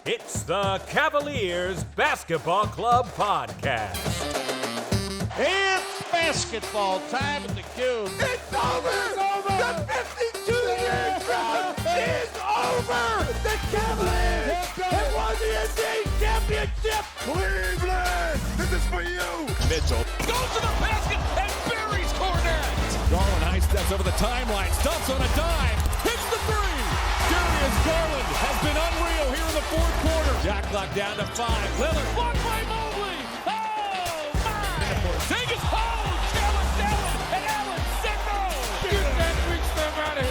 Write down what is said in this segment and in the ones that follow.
It's the Cavaliers Basketball Club Podcast. It's basketball time at the Cube. It's over! It's over! The 52-year drought is over! The Cavaliers have won the NBA championship! Cleveland, this is for you! Mitchell goes to the basket and buries Cornette! Garland high steps over the timeline, stumps on a dime, hits the three! Darius Garland has been unreal here in the fourth quarter. Jack clock down to 5. Lillard blocked by Mobley. Oh, my! Take his home. Challenge Allen, and Allen said no. Get that big stuff out of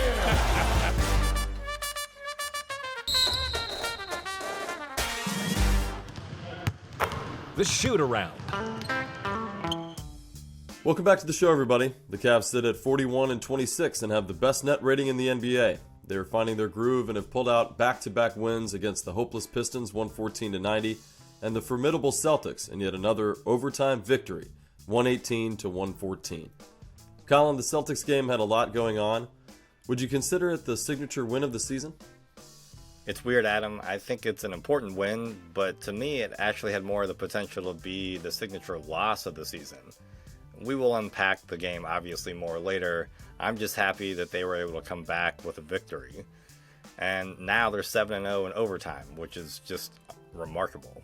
The shoot-around. Welcome back to the show, everybody. The Cavs sit at 41-26 and have the best net rating in the NBA. They are finding their groove and have pulled out back-to-back wins against the hopeless Pistons, 114-90, and the formidable Celtics in yet another overtime victory, 118-114. Colin, the Celtics game had a lot going on. Would you consider it the signature win of the season? It's weird, Adam. I think it's an important win, but to me it actually had more of the potential to be the signature loss of the season. We will unpack the game obviously more later. I'm just happy that they were able to come back with a victory. And now they're 7-0 in overtime, which is just remarkable.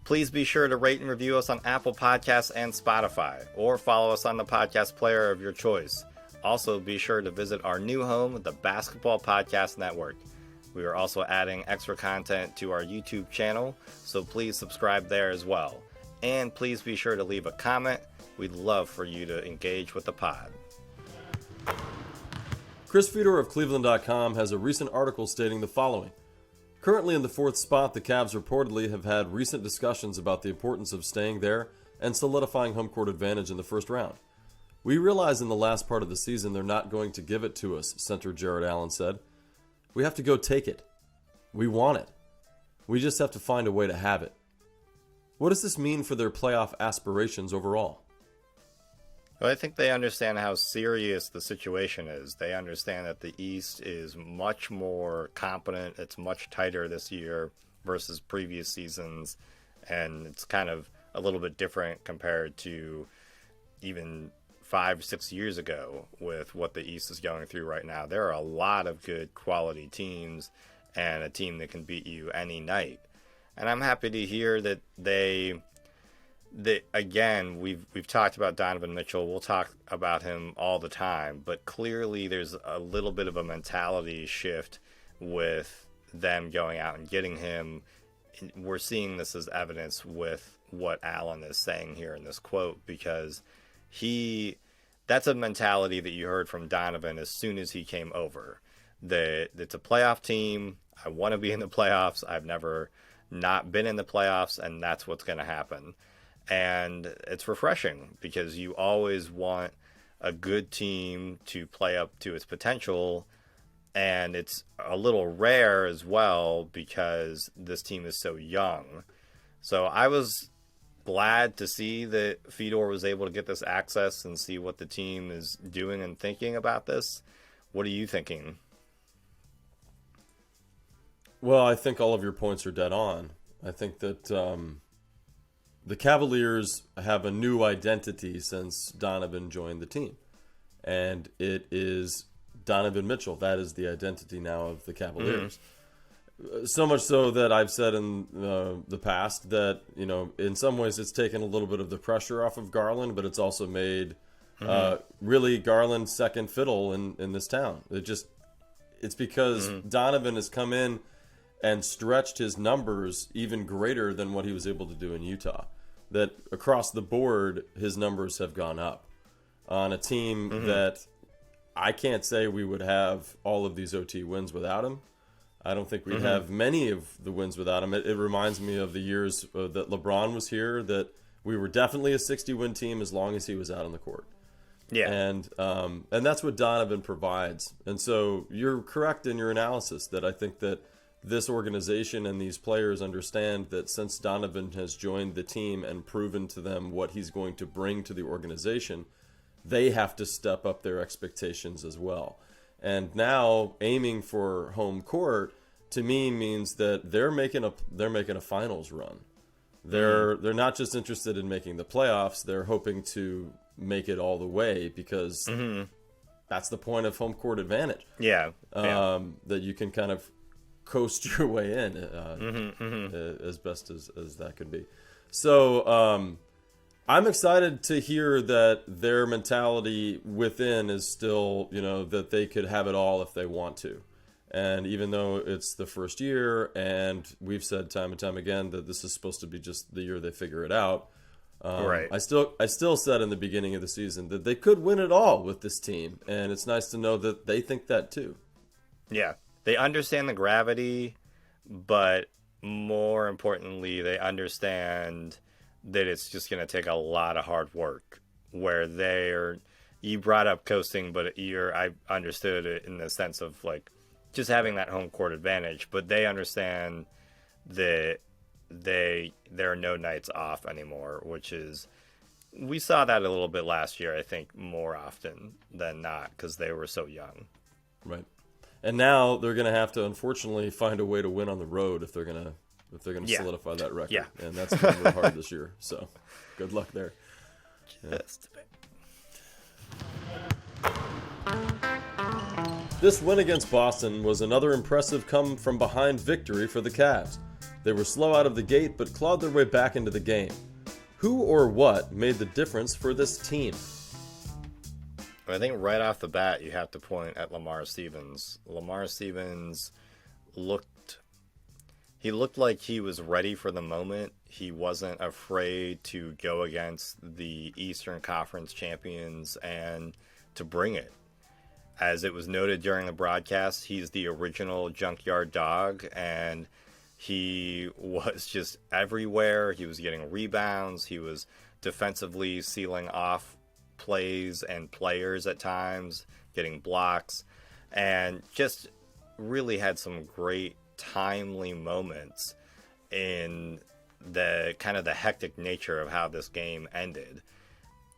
Please be sure to rate and review us on Apple Podcasts and Spotify, or follow us on the podcast player of your choice. Also, be sure to visit our new home, the Basketball Podcast Network. We are also adding extra content to our YouTube channel, so please subscribe there as well. And please be sure to leave a comment. We'd love for you to engage with the pod. Chris Fedor of Cleveland.com has a recent article stating the following. Currently in the 4th spot, the Cavs reportedly have had recent discussions about the importance of staying there and solidifying home court advantage in the first round. We realize in the last part of the season they're not going to give it to us, center Jared Allen said. We have to go take it. We want it. We just have to find a way to have it. What does this mean for their playoff aspirations overall? Well, I think they understand how serious the situation is. They understand that the East is much more competent. It's much tighter this year versus previous seasons. And it's kind of a little bit different compared to even 5-6 years ago with what the East is going through right now. There are a lot of good quality teams and a team that can beat you any night. And I'm happy to hear that they again, we've talked about Donovan Mitchell. We'll talk about him all the time, but clearly there's a little bit of a mentality shift with them going out and getting him. We're seeing this as evidence with what Allen is saying here in this quote, because that's a mentality that you heard from Donovan as soon as he came over. That it's a playoff team. I want to be in the playoffs. I've never not been in the playoffs, and that's what's going to happen. And it's refreshing because you always want a good team to play up to its potential, and it's a little rare as well because this team is so young. So I was glad to see that Fedor was able to get this access and see what the team is doing and thinking about this. What are you thinking? Well, I think all of your points are dead on. I think that the Cavaliers have a new identity since Donovan joined the team. And it is Donovan Mitchell. That is the identity now of the Cavaliers. So much so that I've said in the past that, in some ways it's taken a little bit of the pressure off of Garland, but it's also made really Garland second fiddle in this town. It's because Donovan has come in and stretched his numbers even greater than what he was able to do in Utah. That across the board, his numbers have gone up on a team that I can't say we would have all of these OT wins without him. I don't think we'd have many of the wins without him. It reminds me of the years that LeBron was here, that we were definitely a 60-win team as long as he was out on the court. Yeah. And that's what Donovan provides. And so you're correct in your analysis that I think that this organization and these players understand that since Donovan has joined the team and proven to them what he's going to bring to the organization, they have to step up their expectations as well. And now, aiming for home court, to me means that they're making a finals run. They're not just interested in making the playoffs. They're hoping to make it all the way because that's the point of home court advantage. Yeah. That you can kind of coast your way in as best as that could be. So I'm excited to hear that their mentality within is still, that they could have it all if they want to. And even though it's the first year, and we've said time and time again that this is supposed to be just the year they figure it out, right. I still said in the beginning of the season that they could win it all with this team, and it's nice to know that they think that too. Yeah, they understand the gravity, but more importantly, they understand that it's just going to take a lot of hard work. Where you brought up coasting, but I understood it in the sense of like just having that home court advantage, but they understand that there are no nights off anymore, which is, we saw that a little bit last year, I think, more often than not, because they were so young. Right. And now they're going to have to, unfortunately, find a way to win on the road if they're going to solidify that record. Yeah. And that's going to be hard this year. So good luck there. Just This win against Boston was another impressive come-from-behind victory for the Cavs. They were slow out of the gate, but clawed their way back into the game. Who or what made the difference for this team? I think right off the bat, you have to point at Lamar Stevens. Lamar Stevens looked like he was ready for the moment. He wasn't afraid to go against the Eastern Conference champions and to bring it. As it was noted during the broadcast, he's the original junkyard dog, and he was just everywhere. He was getting rebounds. He was defensively sealing off plays and players at times, getting blocks, and just really had some great timely moments in the kind of the hectic nature of how this game ended.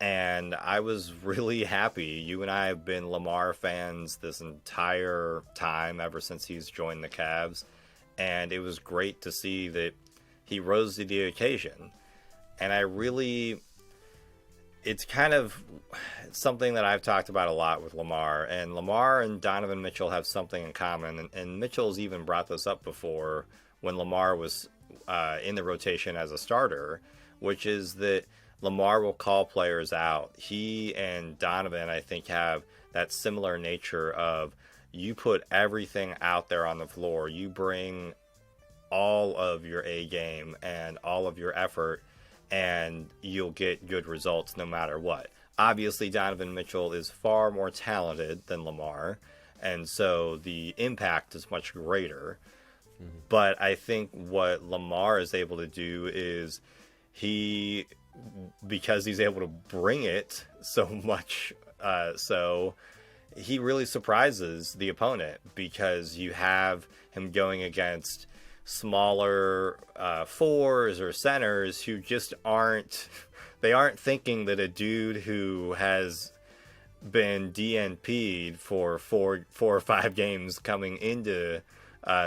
And I was really happy. You and I have been Lamar fans this entire time, ever since he's joined the Cavs. And it was great to see that he rose to the occasion. And it's kind of something that I've talked about a lot with Lamar. And Lamar and Donovan Mitchell have something in common. And Mitchell's even brought this up before when Lamar was in the rotation as a starter, which is that Lamar will call players out. He and Donovan, I think, have that similar nature of you put everything out there on the floor. You bring all of your A game and all of your effort, and you'll get good results no matter what. Obviously, Donovan Mitchell is far more talented than Lamar, and so the impact is much greater. Mm-hmm. But I think what Lamar is able to do is because he's able to bring it so much, so he really surprises the opponent, because you have him going against smaller fours or centers who just aren't thinking that a dude who has been DNP'd for four or five games coming into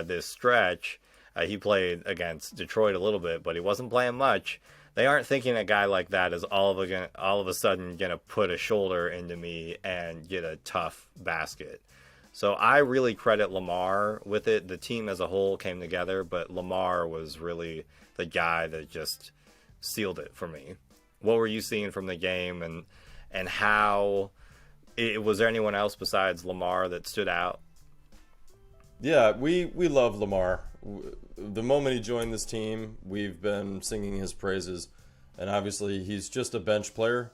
this stretch. He played against Detroit a little bit, but he wasn't playing much. They aren't thinking a guy like that is all of a sudden going to put a shoulder into me and get a tough basket. So I really credit Lamar with it. The team as a whole came together, but Lamar was really the guy that just sealed it for me. What were you seeing from the game, and how was there anyone else besides Lamar that stood out? Yeah, we love Lamar. The moment he joined this team, we've been singing his praises, and obviously he's just a bench player.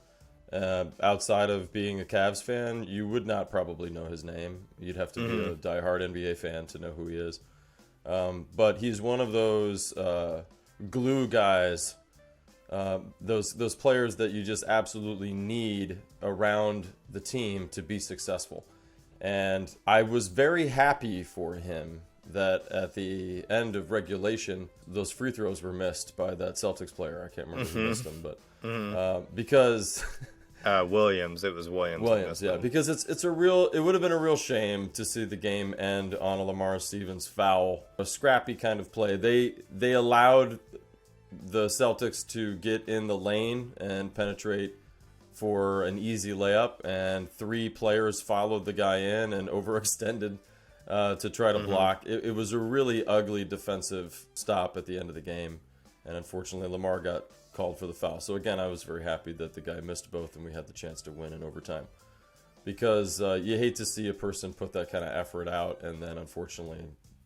Outside of being a Cavs fan, you would not probably know his name. You'd have to be a diehard NBA fan to know who he is. But he's one of those glue guys, those players that you just absolutely need around the team to be successful. And I was very happy for him that at the end of regulation, those free throws were missed by that Celtics player. I can't remember who missed them, but because Williams. It was Williams. Williams, yeah, because it would have been a real shame to see the game end on a Lamar Stevens foul, a scrappy kind of play. They allowed the Celtics to get in the lane and penetrate for an easy layup, and 3 players followed the guy in and overextended to try to block. It was a really ugly defensive stop at the end of the game, and unfortunately Lamar got called for the foul. So again, I was very happy that the guy missed both and we had the chance to win in overtime, because you hate to see a person put that kind of effort out and then unfortunately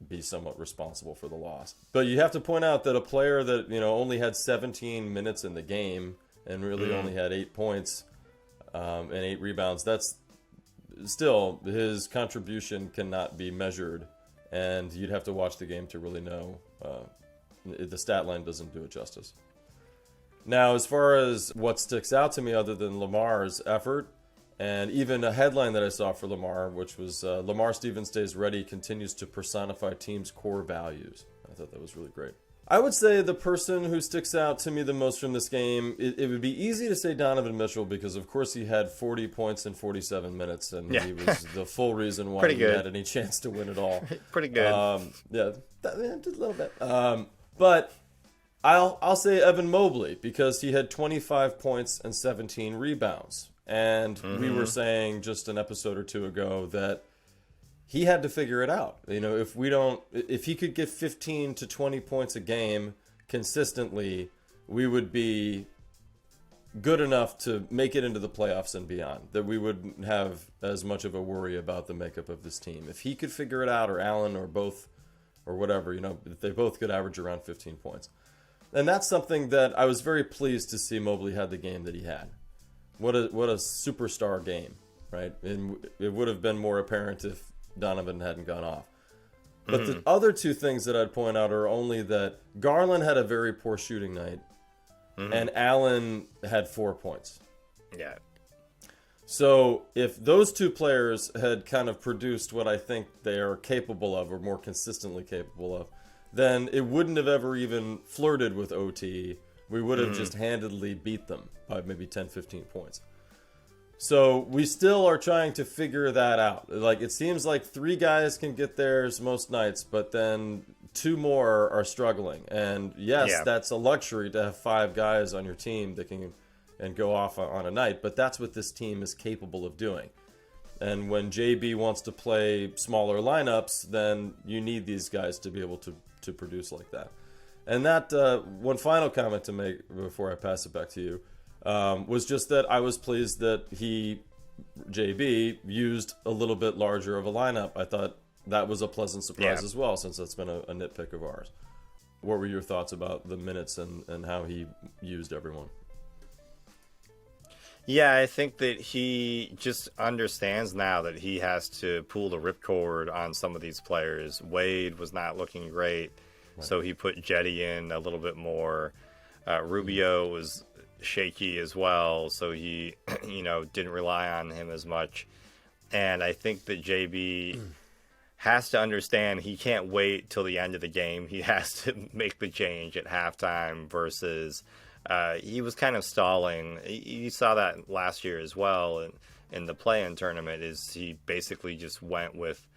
be somewhat responsible for the loss. But you have to point out that a player that only had 17 minutes in the game and really only had 8 points and 8 rebounds, that's still, his contribution cannot be measured, and you'd have to watch the game to really know. The stat line doesn't do it justice. Now, as far as what sticks out to me other than Lamar's effort, and even a headline that I saw for Lamar, which was Lamar Stevens stays ready, continues to personify team's core values. I thought that was really great. I would say the person who sticks out to me the most from this game, it would be easy to say Donovan Mitchell, because of course he had 40 points in 47 minutes, and he was the full reason why he had any chance to win it all. Pretty good. Just a little bit. But I'll say Evan Mobley, because he had 25 points and 17 rebounds. And we were saying just an episode or two ago that he had to figure it out. If he could get 15 to 20 points a game consistently, we would be good enough to make it into the playoffs and beyond, that we wouldn't have as much of a worry about the makeup of this team. If he could figure it out, or Allen, or both, or whatever, if they both could average around 15 points. And that's something that I was very pleased to see Mobley had the game that he had. What a superstar game, right? And it would have been more apparent if Donovan hadn't gone off. But the other 2 things that I'd point out are only that Garland had a very poor shooting night, and Allen had 4 points. Yeah. So if those 2 players had kind of produced what I think they are capable of, or more consistently capable of, then it wouldn't have ever even flirted with OT. We would have just handedly beat them by maybe 10, 15 points. So we still are trying to figure that out. Like, it seems like 3 guys can get theirs most nights, but then 2 more are struggling. And yes, that's a luxury to have 5 guys on your team that can and go off on a night, but that's what this team is capable of doing. And when JB wants to play smaller lineups, then you need these guys to be able to produce like that. And that one final comment to make before I pass it back to you was just that I was pleased that JB, used a little bit larger of a lineup. I thought that was a pleasant surprise as well, since that's been a nitpick of ours. What were your thoughts about the minutes and how he used everyone? Yeah, I think that he just understands now that he has to pull the ripcord on some of these players. Wade was not looking great, so he put Jetty in a little bit more. Rubio was shaky as well, so he, didn't rely on him as much. And I think that JB has to understand he can't wait till the end of the game. He has to make the change at halftime versus... he was kind of stalling. You saw that last year as well in the play-in tournament. Is he basically just went with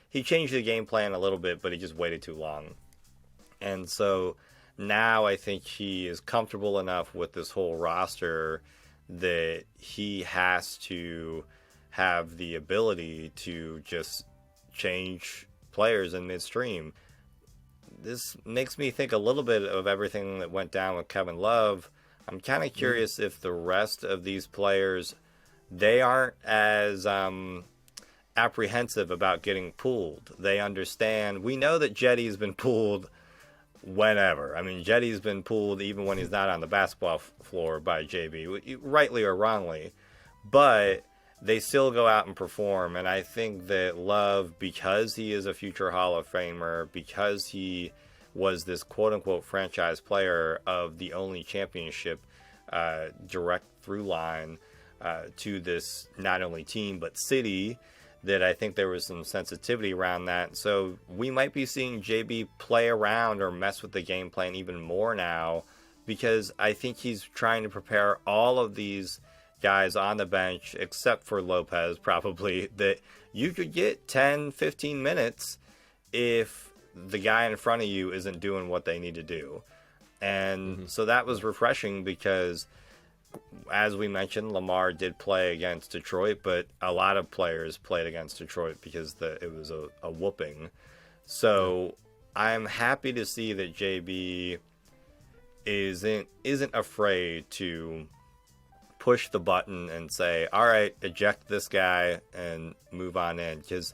he changed the game plan a little bit, but he just waited too long. And so now I think he is comfortable enough with this whole roster that he has to have the ability to just change players in midstream. This makes me think a little bit of everything that went down with Kevin Love. I'm kind of curious if the rest of these players, they aren't as apprehensive about getting pulled. They understand. We know that Jetty's been pulled whenever. I mean, Jetty's been pulled even when he's not on the basketball floor by JB, rightly or wrongly. But they still go out and perform. And I think that Love, because he is a future Hall of Famer, because he was this quote-unquote franchise player of the only championship direct through line to this not only team but city, that I think there was some sensitivity around that. So we might be seeing JB play around or mess with the game plan even more now, because I think he's trying to prepare all of these guys on the bench, except for Lopez probably, that you could get 10, 15 minutes if the guy in front of you isn't doing what they need to do. And so that was refreshing because, as we mentioned, Lamar did play against Detroit, but a lot of players played against Detroit because it was a whooping. So I'm happy to see that JB isn't afraid to push the button and say, all right, eject this guy and move on in, because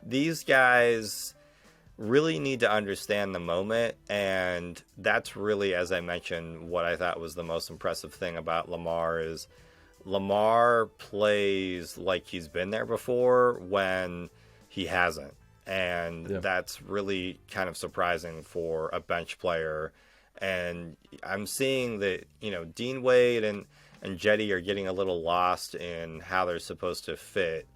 these guys really need to understand the moment. And that's really, as I mentioned, what I thought was the most impressive thing about Lamar is Lamar plays like he's been there before when he hasn't. And that's really kind of surprising for a bench player. And I'm seeing that, Dean Wade and Jetty are getting a little lost in how they're supposed to fit.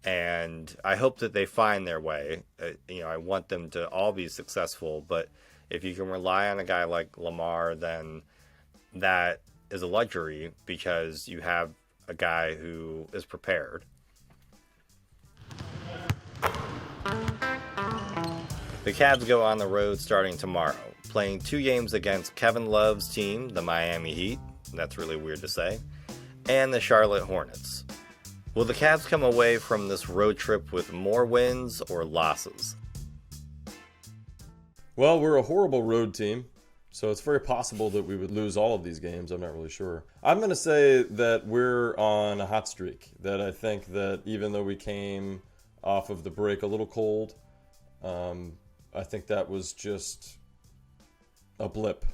And I hope that they find their way. I want them to all be successful. But if you can rely on a guy like Lamar, then that is a luxury because you have a guy who is prepared. The Cavs go on the road starting tomorrow, playing 2 games against Kevin Love's team, the Miami Heat. That's really weird to say. And the Charlotte Hornets. Will the Cavs come away from this road trip with more wins or losses? Well, we're a horrible road team, so it's very possible that we would lose all of these games. I'm not really sure. I'm going to say that we're on a hot streak, that I think that even though we came off of the break a little cold, I think that was just a blip.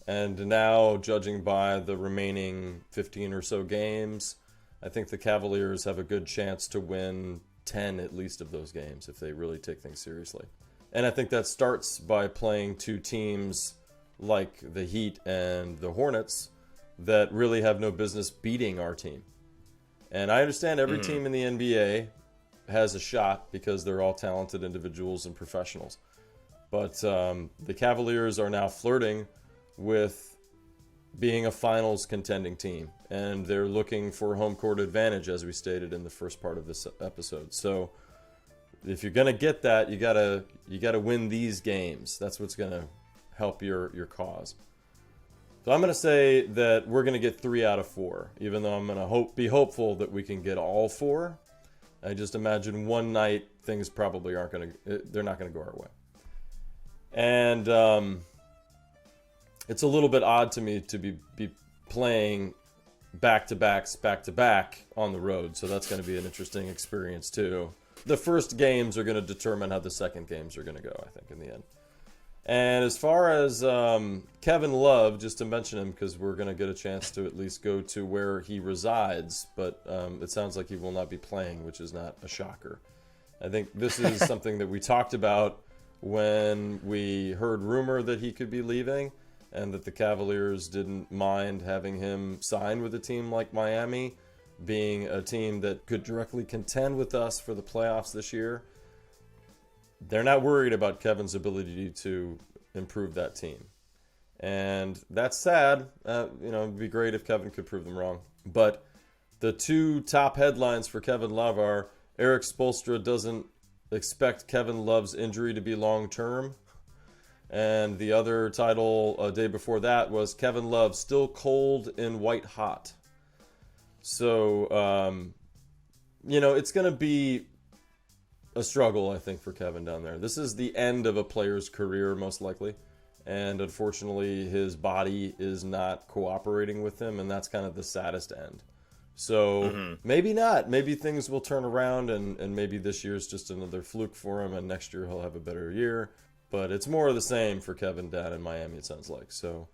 And now, judging by the remaining 15 or so games, I think the Cavaliers have a good chance to win 10 at least of those games if they really take things seriously. And I think that starts by playing 2 teams like the Heat and the Hornets that really have no business beating our team. And I understand every team in the NBA has a shot because they're all talented individuals and professionals. But the Cavaliers are now flirting with being a finals contending team, and they're looking for home court advantage, as we stated in the first part of this episode. So if you're gonna get that, you gotta win these games. That's what's gonna help your cause. So I'm gonna say that we're gonna get 3 out of 4, even though I'm gonna be hopeful that we can get all 4. I just imagine one night things probably they're not gonna go our way. And it's a little bit odd to me to be playing back-to-backs back-to-back on the road, so that's going to be an interesting experience too. The first games are going to determine how the second games are going to go, I think, in the end. And as far as Kevin Love, just to mention him because we're going to get a chance to at least go to where he resides, but it sounds like he will not be playing, which is not a shocker. I think this is something that we talked about when we heard rumor that he could be leaving, and that the Cavaliers didn't mind having him sign with a team like Miami, being a team that could directly contend with us for the playoffs this year. They're not worried about Kevin's ability to improve that team. And that's sad. It'd be great if Kevin could prove them wrong. But the 2 top headlines for Kevin Love are Eric Spoelstra doesn't expect Kevin Love's injury to be long-term. And the other title a day before that was Kevin Love still cold and white hot. So, it's going to be a struggle, I think, for Kevin down there. This is the end of a player's career, most likely. And unfortunately, his body is not cooperating with him, and that's kind of the saddest end. So maybe not. Maybe things will turn around, and maybe this year's just another fluke for him, and next year he'll have a better year. But it's more of the same for Kevin down in Miami, it sounds like. So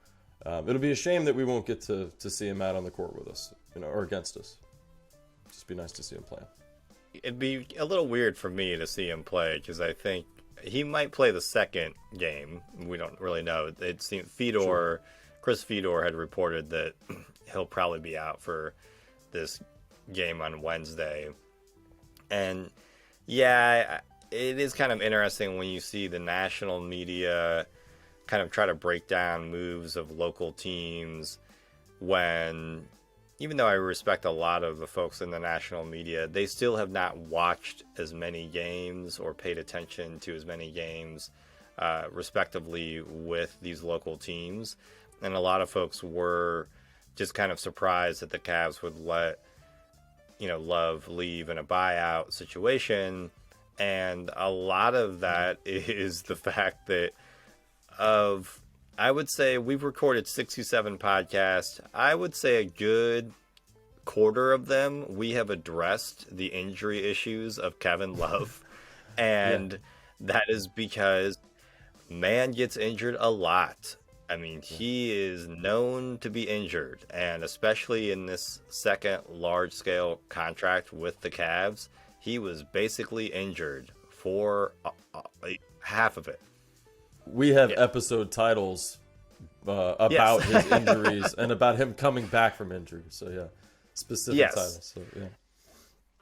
it'll be a shame that we won't get to see him out on the court with us, or against us. Just be nice to see him play. It'd be a little weird for me to see him play because I think he might play the second game. We don't really know. It seemed Chris Fedor had reported that he'll probably be out for this game on Wednesday. And yeah, it is kind of interesting when you see the national media kind of try to break down moves of local teams when even though I respect a lot of the folks in the national media, they still have not watched as many games or paid attention to as many games, respectively, with these local teams. And a lot of folks were just kind of surprised that the Cavs would let, Love leave in a buyout situation. And a lot of that is the fact that I would say we've recorded 67 podcasts. I would say a good quarter of them, we have addressed the injury issues of Kevin Love. And that is because man gets injured a lot. I mean, he is known to be injured. And especially in this second large-scale contract with the Cavs, he was basically injured for half of it. We have episode titles about his injuries and about him coming back from injury. So, specific titles. So,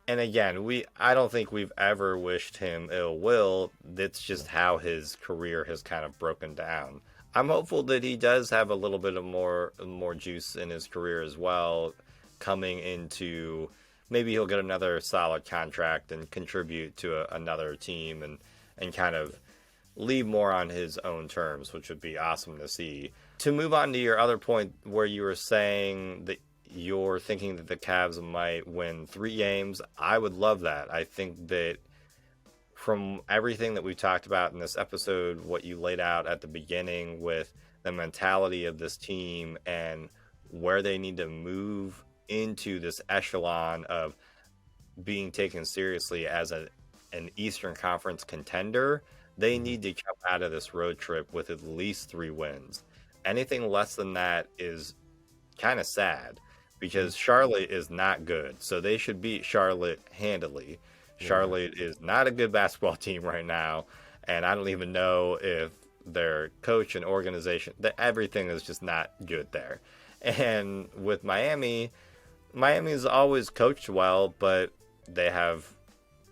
And again, I don't think we've ever wished him ill will. That's just how his career has kind of broken down. I'm hopeful that he does have a little bit of more juice in his career as well, coming into maybe he'll get another solid contract and contribute to another team and kind of leave more on his own terms, which would be awesome to see. To move on to your other point where you were saying that you're thinking that the Cavs might win 3 games, I would love that. I think that from everything that we've talked about in this episode, what you laid out at the beginning with the mentality of this team and where they need to move into this echelon of being taken seriously as an Eastern Conference contender, they need to come out of this road trip with at least 3 wins. Anything less than that is kind of sad because Charlotte is not good. So they should beat Charlotte handily. Charlotte is not a good basketball team right now. And I don't even know if their coach and organization, everything is just not good there. And with Miami's always coached well, but they have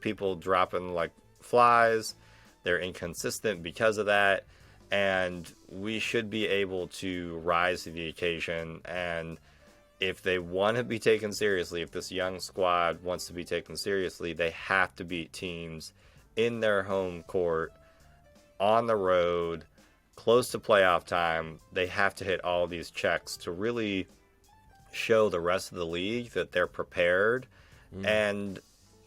people dropping like flies. They're inconsistent because of that, and we should be able to rise to the occasion. And if they want to be taken seriously, if this young squad wants to be taken seriously, they have to beat teams in their home court, on the road, close to playoff time. They have to hit all these checks to really show the rest of the league that they're prepared and,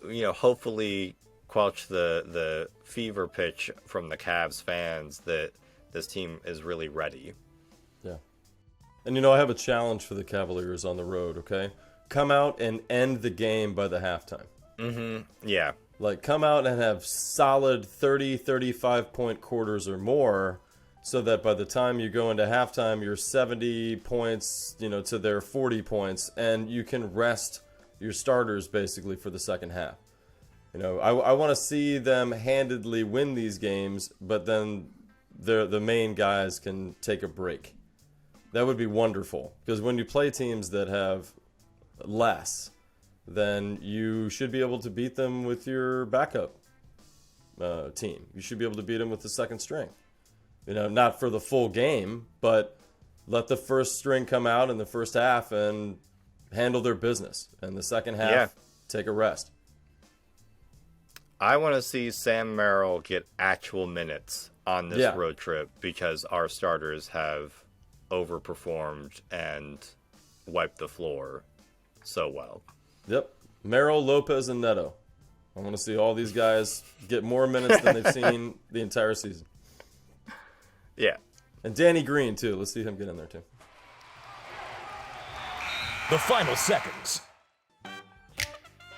hopefully quelch the fever pitch from the Cavs fans that this team is really ready. Yeah. And, I have a challenge for the Cavaliers on the road, okay? Come out and end the game by the halftime. Mm-hmm. Yeah. Like, come out and have solid 30, 35-point quarters or more so that by the time you go into halftime, you're 70 points, to their 40 points, and you can rest your starters, basically, for the second half. I want to see them handedly win these games, but then the main guys can take a break. That would be wonderful, because when you play teams that have less, then you should be able to beat them with your backup team. You should be able to beat them with the second string. Not for the full game, but let the first string come out in the first half and handle their business. And the second half, take a rest. I want to see Sam Merrill get actual minutes on this road trip because our starters have overperformed and wiped the floor so well. Yep. Merrill, Lopez, and Neto. I want to see all these guys get more minutes than they've seen the entire season. Yeah. And Danny Green, too. Let's see him get in there, too. The final seconds.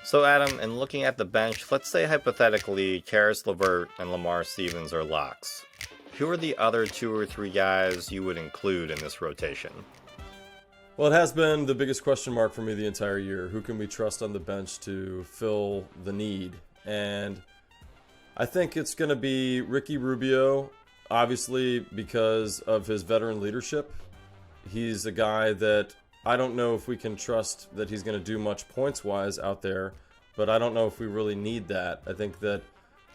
So, Adam, in looking at the bench, let's say hypothetically Karis LeVert and Lamar Stevens are locks. Who are the other 2 or 3 guys you would include in this rotation? Well, it has been the biggest question mark for me the entire year. Who can we trust on the bench to fill the need? And I think it's going to be Ricky Rubio, obviously because of his veteran leadership. He's a guy that I don't know if we can trust that he's going to do much points-wise out there, but I don't know if we really need that. I think that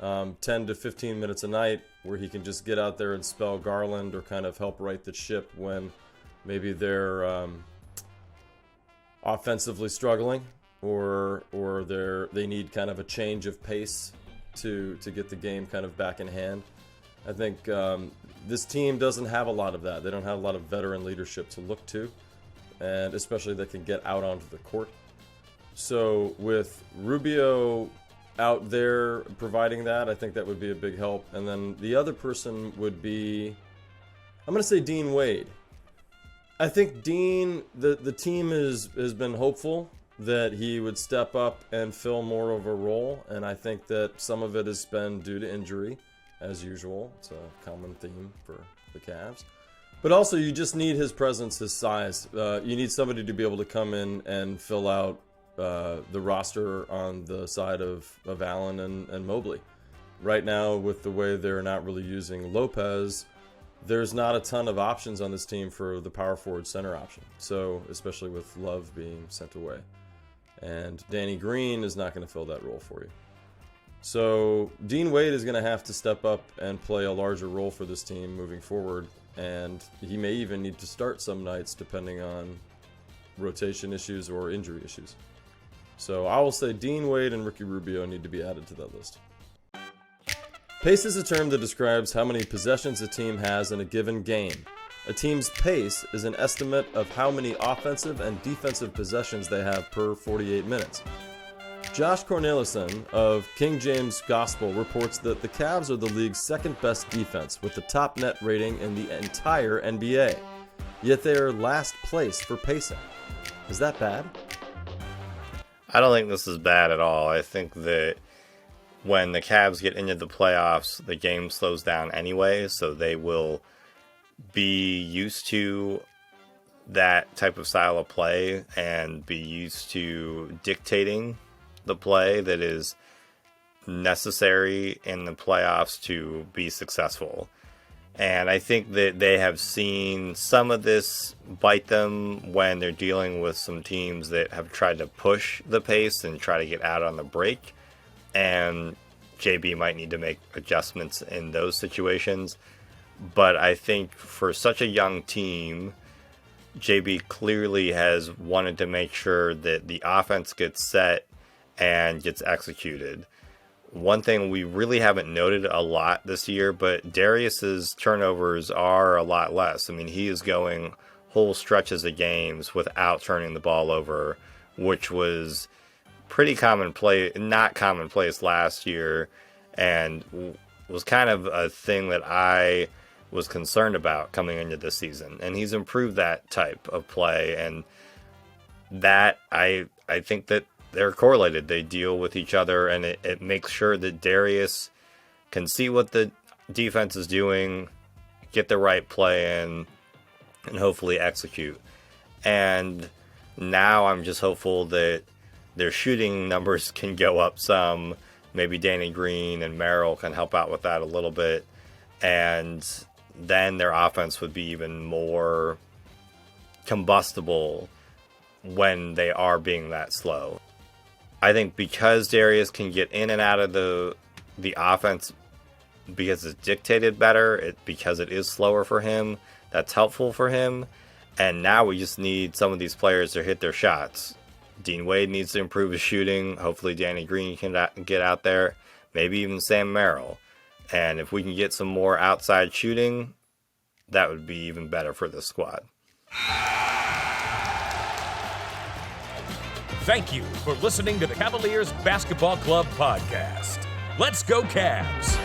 10 to 15 minutes a night where he can just get out there and spell Garland or kind of help right the ship when maybe they're offensively struggling, or they need kind of a change of pace to get the game kind of back in hand. I think this team doesn't have a lot of that. They don't have a lot of veteran leadership to look to, and especially that can get out onto the court. So with Rubio out there providing that, I think that would be a big help. And then the other person would be, I'm going to say Dean Wade. I think Dean, the team has been hopeful that he would step up and fill more of a role, and I think that some of it has been due to injury, as usual. It's a common theme for the Cavs. But also, you just need his presence, his size. You need somebody to be able to come in and fill out the roster on the side of Allen and Mobley. Right now, with the way they're not really using Lopez, there's not a ton of options on this team for the power forward center option. So, especially with Love being sent away. And Danny Green is not going to fill that role for you. So, Dean Wade is going to have to step up and play a larger role for this team moving forward. And he may even need to start some nights depending on rotation issues or injury issues. So, I will say Dean Wade and Ricky Rubio need to be added to that list. Pace is a term that describes how many possessions a team has in a given game. A team's pace is an estimate of how many offensive and defensive possessions they have per 48 minutes. Josh Cornelison of King James Gospel reports that the Cavs are the league's second best defense with the top net rating in the entire NBA. Yet they are last place for pacing. Is that bad? I don't think this is bad at all. I think that when the Cavs get into the playoffs, the game slows down anyway, so they will be used to that type of style of play and be used to dictating the play that is necessary in the playoffs to be successful. And I think that they have seen some of this bite them when they're dealing with some teams that have tried to push the pace and try to get out on the break. And JB might need to make adjustments in those situations. But I think for such a young team, JB clearly has wanted to make sure that the offense gets set and gets executed. One thing we really haven't noted a lot this year, but Darius's turnovers are a lot less. I mean, he is going whole stretches of games without turning the ball over, which was pretty not commonplace last year, and was kind of a thing that I was concerned about coming into this season. And he's improved that type of play, and that I think that they're correlated. They deal with each other, and it makes sure that Darius can see what the defense is doing, get the right play in, and hopefully execute. And now I'm just hopeful that their shooting numbers can go up some. Maybe Danny Green and Merrill can help out with that a little bit. And then their offense would be even more combustible when they are being that slow. I think because Darius can get in and out of the offense because it's dictated better, because it is slower for him, that's helpful for him. And now we just need some of these players to hit their shots. Dean Wade needs to improve his shooting. Hopefully Danny Green can get out there. Maybe even Sam Merrill. And if we can get some more outside shooting, that would be even better for the squad. Thank you for listening to the Cavaliers Basketball Club podcast. Let's go Cavs!